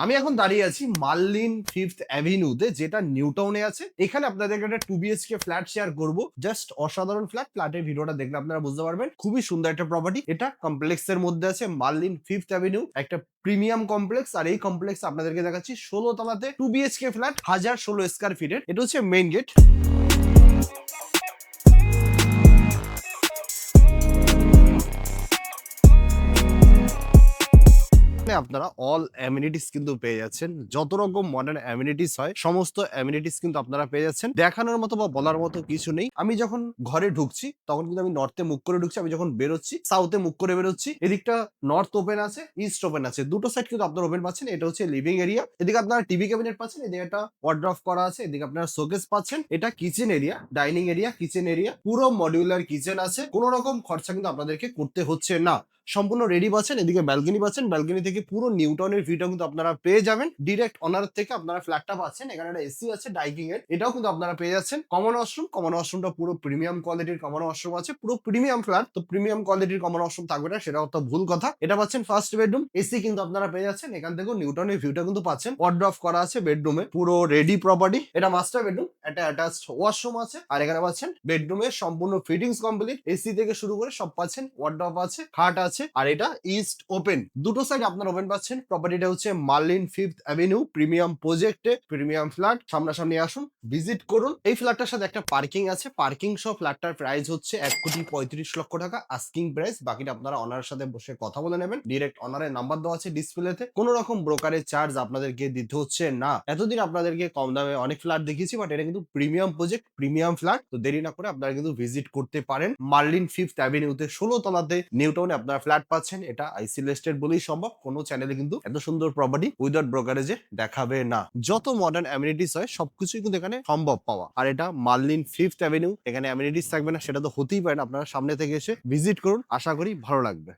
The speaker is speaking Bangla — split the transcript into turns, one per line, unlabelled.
আমি এখন দাঁড়িয়ে আছি মার্লিন ফিফথ অ্যাভিনিউতে, যেটা নিউ টাউনে আছে। এখানে আপনাদেরকে একটা 2 BHK ফ্ল্যাট শেয়ার করব। জাস্ট অসাধারণ ফ্ল্যাট। ফ্ল্যাটের ভিডিওটা দেখলে আপনারা বুঝতে পারবেন, খুবই সুন্দর একটা প্রপার্টি। এটা কমপ্লেক্স এর মধ্যে আছে, মার্লিন ফিফথ অ্যাভিনিউ, একটা প্রিমিয়াম কমপ্লেক্স। আর এই কমপ্লেক্স আপনাদেরকে দেখাচ্ছি 16 তলাতে 2 BHK ফ্ল্যাট, 1016 স্কয়ার ফিটের। এটা হচ্ছে মেইন গেট। আপনারা অল অ্যামিনিটিস কিন্তু পেয়ে যাচ্ছেন। যত রকম মডার্ন অ্যামিনিটিস হয় সমস্ত অ্যামিনিটিস কিন্তু আপনারা পেয়ে যাচ্ছেন। দেখানোর মতো বা বলার মতো কিছু নেই। আমি যখন ঘরে ঢুকছি তখন কিন্তু আমি নর্থে মুখ করে ঢুকছি, আমি যখন বেরোচ্ছি সাউথে মুখ করে বেরোচ্ছি। এদিকটা নর্থ ওপেন আছে, ইস্ট ওপেন আছে, দুটো সাইড কিন্তু আপনারা ওপেন পাচ্ছেন। এটা হচ্ছে লিভিং এরিয়া। এদিকে আপনারা টিভি ক্যাবিনেট পাচ্ছেন, এদিকে একটা ওয়ার্ড্রপ করা আছে, এদিকে আপনারা শোকেস পাচ্ছেন। এটা kitchen area, dining area, kitchen area, পুরো মডিউলার কিচেন আছে। কোনো রকম খরচা কিন্তু আপনাদেরকে করতে হচ্ছে না, সম্পূর্ণ রেডি পাচ্ছেন। এদিকে ব্যালকনি পাচ্ছেন, ব্যালকনি থেকে পুরো নিউটনের ভিউটা কিন্তু আপনারা পেয়ে যাবেন। ডিরেক্ট অনার থেকে আপনারা ফ্ল্যাটটা পাচ্ছেন। এখানে একটা এসি আছে ডাইনিং এর, এটাও কিন্তু আপনারা পেয়ে যাচ্ছেন। কমন ওয়াশরুম, কমন ওয়াশরুমটা পুরো প্রিমিয়াম কোয়ালিটির কমন ওয়াশরুম আছে। পুরো প্রিমিয়াম ফ্ল্যাট তো প্রিমিয়াম কোয়ালিটির কমন ওয়াশরুম থাকবে না, সেটা তো ভুল কথা। এটা পাচ্ছেন ফার্স্ট বেডরুম, এসি কিন্তু আপনারা পেয়ে যাচ্ছেন। এখান থেকেও নিউটনের ভিউটা কিন্তু পাচ্ছেন। ওয়ার্ড্রপ করা আছে বেডরুমে, পুরো রেডি প্রপার্টি। এটা মাস্টার বেডরুম, একটা অ্যাটাচড ওয়াশরুম আছে। আর এখানে পাচ্ছেন বেডরুমের সম্পূর্ণ ফিটিংস কমপ্লিট, এসি থেকে শুরু করে সব পাচ্ছেন। ওয়ার্ড্রপ আছে, খাট আছে। আর এটা ইস্ট ওপেন, দুটো সাইড আপনারা ওপেন পাচ্ছেন। প্রপার্টিটা হচ্ছে মার্লিন ফিফথ অ্যাভিনিউ প্রিমিয়াম প্রজেক্টে, প্রিমিয়াম ফ্ল্যাট। সামনাসামনি আসুন, ভিজিট করুন। এই ফ্ল্যাটটার সাথে একটা পার্কিং আছে। পার্কিং সহ ফ্ল্যাটটার প্রাইস হচ্ছে 1,35,00,000 টাকা আস্কিং প্রাইস। বাকিটা আপনারা অনারের সাথে বসে কথা বলে নেবেন। ডিরেক্ট অনারের নাম্বার দেওয়া আছে ডিসপ্লেতে। কোনো রকম ব্রোকারের চার্জ আপনাদেরকে দিতে হচ্ছে না। এতদিন আপনাদেরকে কম দামে অনেক ফ্ল্যাট দেখিয়েছি, বাট এটা কিন্তু প্রিমিয়াম প্রজেক্ট, প্রিমিয়াম ফ্ল্যাট। তো দেরি না করে আপনারা কিন্তু ভিজিট করতে পারেন মার্লিন ফিফথ অ্যাভিনিউতে, 16 তলাতে নিউটাউনে আপনারা ফ্ল্যাট পাচ্ছেন। এটা আইসি লিস্টেড বলেই সম্ভব, কোনো চ্যানেলে কিন্তু এত সুন্দর প্রপার্টি উইদাউট ব্রোকারেজে দেখাবে না। যত মডার্ন অ্যামিনিটিস হয় সবকিছুই কিন্তু এখানে সম্ভব পাওয়া। আর এটা মার্লিন ফিফথ অ্যাভিনিউ, এখানে অ্যামিনিটিস থাকবে না সেটা তো হতেই পারে না। আপনারা সামনে থেকে এসে ভিজিট করুন, আশা করি ভালো লাগবে।